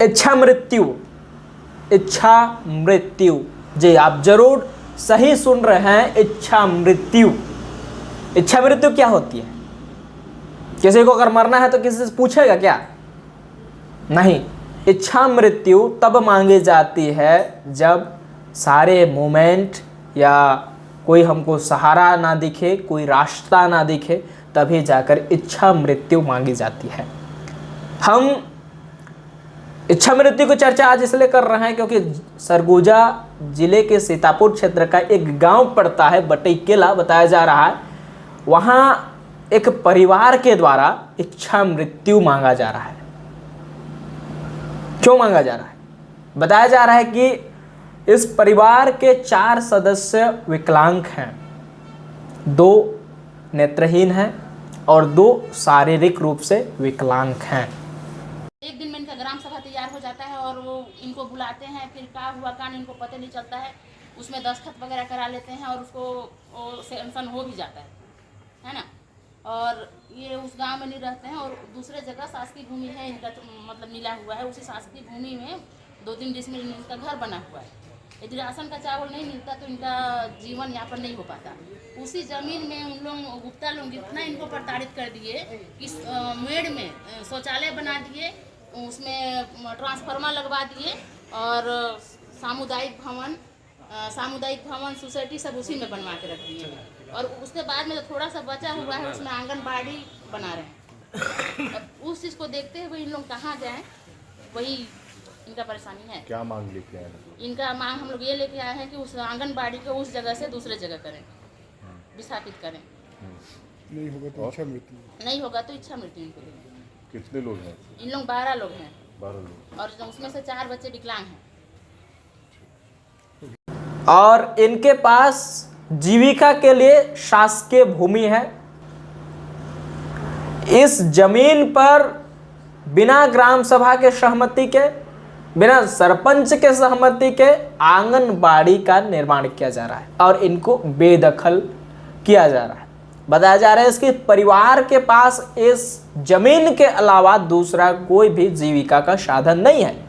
इच्छा मृत्यु, इच्छा मृत्यु, जी आप जरूर सही सुन रहे हैं, इच्छा मृत्यु। इच्छा मृत्यु क्या होती है? किसी को अगर मरना है तो किसी से पूछेगा क्या? नहीं। इच्छा मृत्यु तब मांगी जाती है जब सारे मोमेंट या कोई हमको सहारा ना दिखे, कोई रास्ता ना दिखे, तभी जाकर इच्छा मृत्यु मांगी जाती है। हम इच्छा मृत्यु की चर्चा आज इसलिए कर रहे हैं क्योंकि सरगुजा जिले के सीतापुर क्षेत्र का एक गांव पड़ता है बटईकेला, बताया जा रहा है वहां एक परिवार के द्वारा इच्छा मृत्यु मांगा जा रहा है। क्यों मांगा जा रहा है? बताया जा रहा है कि इस परिवार के 4 सदस्य विकलांग हैं, 2 नेत्रहीन हैं और 2 शारीरिक रूप से विकलांग हैं। एक दिन में इनका ग्राम सभा तैयार हो जाता है और वो इनको बुलाते हैं, फिर क्या हुआ कान इनको पता नहीं चलता है, उसमें दस्तखत वगैरह करा लेते हैं और उसको सेंक्शन हो भी जाता है ना। और ये उस गांव में नहीं रहते हैं और दूसरे जगह शासकीय भूमि है इनका, तो मतलब मिला हुआ है, उसी शासकीय भूमि में 2-3 डिसमिल में इनका घर बना हुआ है। यदि राशन का चावल नहीं मिलता तो इनका जीवन यापन नहीं हो पाता। उसी ज़मीन में उन लोग गुप्ता लोग इतना इनको प्रताड़ित कर दिए कि मेड़ में शौचालय बना दिए, उसमें ट्रांसफार्मर लगवा दिए और सामुदायिक भवन सोसाइटी सब उसी में बनवा के रख दिए। और उसके बाद में जो थोड़ा सा बचा हुआ है उसमें आंगनबाड़ी बना रहे हैं। अब उस चीज़ को देखते हुए इन लोग कहाँ जाएं, वही इनका परेशानी है। क्या मांग लेके आए? इनका मांग हम लोग ये लेके आए हैं कि उस आंगनबाड़ी को उस जगह से दूसरे जगह करें, विस्थापित करें। नहीं होगा तो इच्छा मृत्यु, नहीं होगा तो इच्छा मृत्यु इनको देंगे। कितने लोग हैं? इन लोग 12 लोग हैं 12 लोग और उसमें से 4 बच्चे विकलांग हैं। और इनके पास जीविका के लिए शासकीय भूमि है। इस जमीन पर बिना ग्राम सभा के सहमति के, बिना सरपंच के सहमति के आंगनबाड़ी का निर्माण किया जा रहा है और इनको बेदखल किया जा रहा है। बताया जा रहा है इसके परिवार के पास इस जमीन के अलावा दूसरा कोई भी जीविका का साधन नहीं है।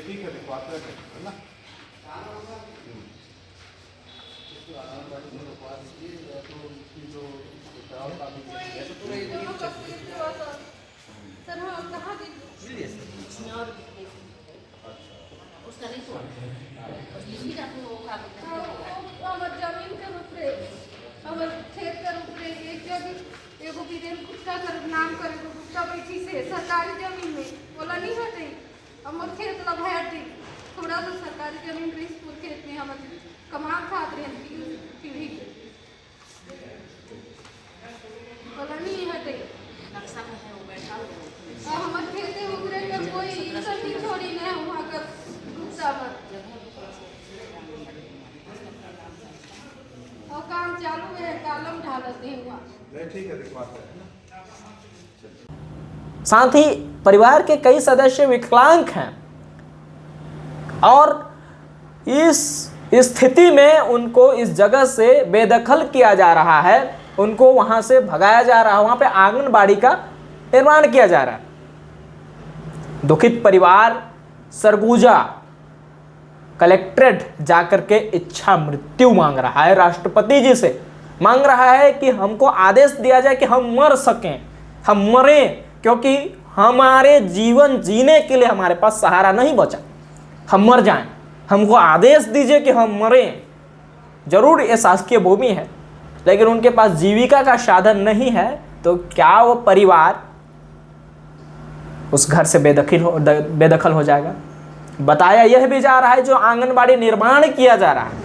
ठीक है, दिखवाते हैं ना। उसका नहीं तो लिखी का तो हमर जमीन के रूप रे, हमर खेत के रूप रे, एक जगह एगो वीरेन गुप्ता कर नाम करे गुप्ता बैठी से सरकारी जमीन में बोला नहीं हटे। हमर खेत ला भेट दी, थोड़ा सा सरकारी जमीन रही स्कूल खेत में हमर कमा खात रहे पीढ़ी के बोला नहीं हटे। नक्शा में है वो बैठा हुआ और हमर खेते उतरे के कोई इज्जत नहीं छोड़ी नहीं वहाँ का गुप्ता पर और काम चालू है, कालम ढालते हैं वहाँ। नहीं ठीक है, दिखवाते हैं। साथ ही परिवार के कई सदस्य विकलांग हैं और इस स्थिति में उनको इस जगह से बेदखल किया जा रहा है, उनको वहां से भगाया जा रहा है, वहां पे आंगनबाड़ी का निर्माण किया जा रहा है। दुखित परिवार सरगुजा कलेक्ट्रेट जाकर के इच्छा मृत्यु मांग रहा है, राष्ट्रपति जी से मांग रहा है कि हमको आदेश दिया जाए कि हम मर सकें, हम मरें, क्योंकि हमारे जीवन जीने के लिए हमारे पास सहारा नहीं बचा, हम मर जाएं, हमको आदेश दीजिए कि हम मरें। जरूर ये शासकीय भूमि है लेकिन उनके पास जीविका का साधन नहीं है, तो क्या वो परिवार उस घर से बेदखल हो जाएगा? बताया यह भी जा रहा है जो आंगनबाड़ी निर्माण किया जा रहा है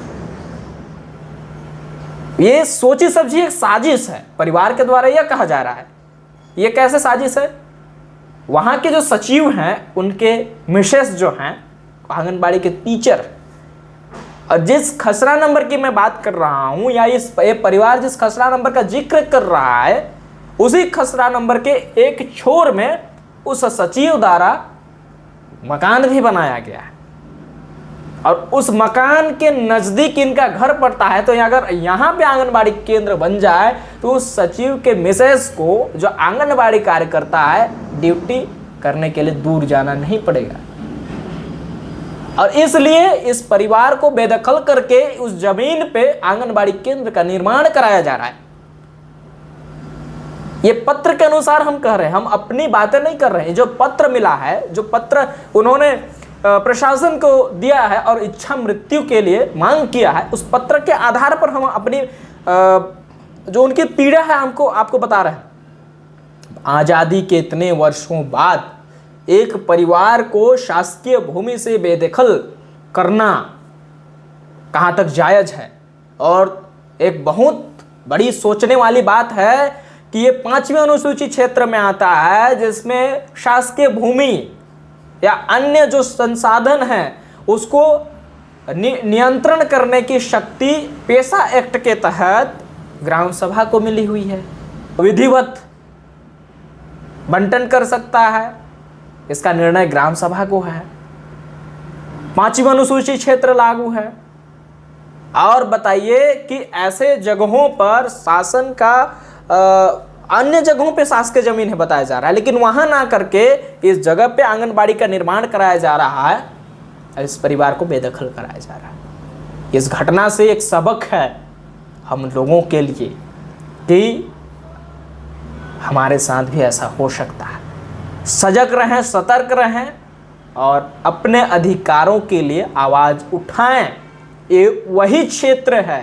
ये सोची समझी एक साजिश है, परिवार के द्वारा यह कहा जा रहा है। ये कैसे साजिश है? वहां के जो सचिव हैं उनके मिसेस जो हैं आंगनबाड़ी के टीचर, और जिस खसरा नंबर की मैं बात कर रहा हूं या ये परिवार जिस खसरा नंबर का जिक्र कर रहा है, उसी खसरा नंबर के एक छोर में उस सचिव द्वारा मकान भी बनाया गया है और उस मकान के नजदीक इनका घर पड़ता है। तो अगर यहाँ पे आंगनबाड़ी केंद्र बन जाए तो उस सचिव के मिसेस को, जो आंगनबाड़ी कार्यकर्ता है, ड्यूटी करने के लिए दूर जाना नहीं पड़ेगा। और इसलिए इस परिवार को बेदखल करके उस जमीन पे आंगनबाड़ी केंद्र का निर्माण कराया जा रहा है। ये पत्र के अनुसार हम कह रहे हैं, हम अपनी बातें नहीं कर रहे हैं। जो पत्र मिला है, जो पत्र उन्होंने प्रशासन को दिया है और इच्छा मृत्यु के लिए मांग किया है, उस पत्र के आधार पर हम अपनी जो उनकी पीड़ा है हमको आपको बता रहे हैं। आजादी के इतने वर्षों बाद एक परिवार को शासकीय भूमि से बेदखल करना कहाँ तक जायज है। और एक बहुत बड़ी सोचने वाली बात है कि ये 5वीं अनुसूची क्षेत्र में आता है, जिसमें शासकीय भूमि या अन्य जो संसाधन हैं उसको नियंत्रण करने की शक्ति पेशा एक्ट के तहत ग्राम सभा को मिली हुई है। विधिवत बंटन कर सकता है, इसका निर्णय ग्राम सभा को है। 5वीं अनुसूची क्षेत्र लागू है। और बताइए कि ऐसे जगहों पर शासन का अन्य जगहों पे शासकीय जमीन है बताया जा रहा है, लेकिन वहां ना करके इस जगह पे आंगनबाड़ी का निर्माण कराया जा रहा है, इस परिवार को बेदखल कराया जा रहा है। इस घटना से एक सबक है हम लोगों के लिए कि हमारे साथ भी ऐसा हो सकता है। सजग रहें, सतर्क रहें और अपने अधिकारों के लिए आवाज उठाएं। ये वही क्षेत्र है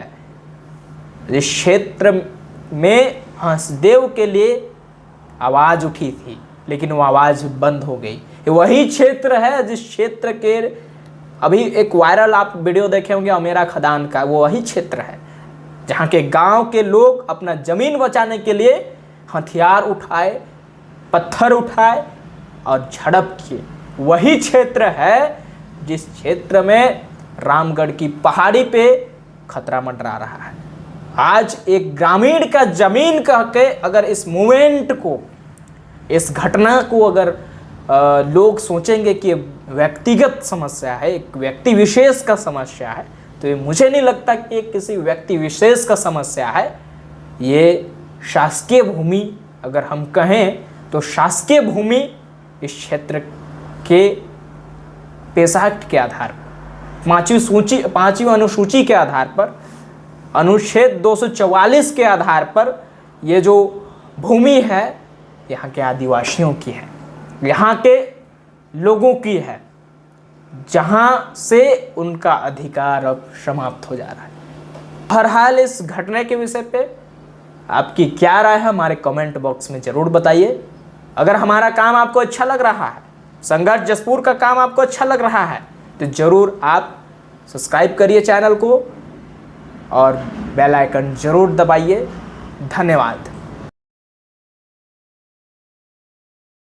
जिस क्षेत्र में हंसदेव के लिए आवाज उठी थी, लेकिन वो आवाज बंद हो गई। ये वही क्षेत्र है जिस क्षेत्र के अभी एक वायरल आप वीडियो देखे होंगे अमेरा खदान का, वो वही क्षेत्र है जहाँ के गांव के लोग अपना जमीन बचाने के लिए हथियार उठाए, पत्थर उठाए और झड़प किए। वही क्षेत्र है जिस क्षेत्र में रामगढ़ की पहाड़ी पे खतरा मंडरा रहा है। आज एक ग्रामीण का जमीन कह के अगर इस मूवमेंट को, इस घटना को अगर लोग सोचेंगे कि व्यक्तिगत समस्या है, एक व्यक्ति विशेष का समस्या है, तो ये मुझे नहीं लगता कि ये किसी व्यक्ति विशेष का समस्या है। ये शासकीय भूमि अगर हम कहें तो शासकीय भूमि इस क्षेत्र के पेशा एक्ट के आधार पर, 5वीं अनुसूची के आधार पर, अनुच्छेद 244 के आधार पर ये जो भूमि है यहाँ के आदिवासियों की है, यहाँ के लोगों की है, जहाँ से उनका अधिकार अब समाप्त हो जा रहा है। बहरहाल इस घटना के विषय पे आपकी क्या राय है हमारे कमेंट बॉक्स में ज़रूर बताइए। अगर हमारा काम आपको अच्छा लग रहा है, संघर्ष जसपुर का काम आपको अच्छा लग रहा है, तो ज़रूर आप सब्सक्राइब करिए चैनल को और बेल आइकन ज़रूर दबाइए। धन्यवाद।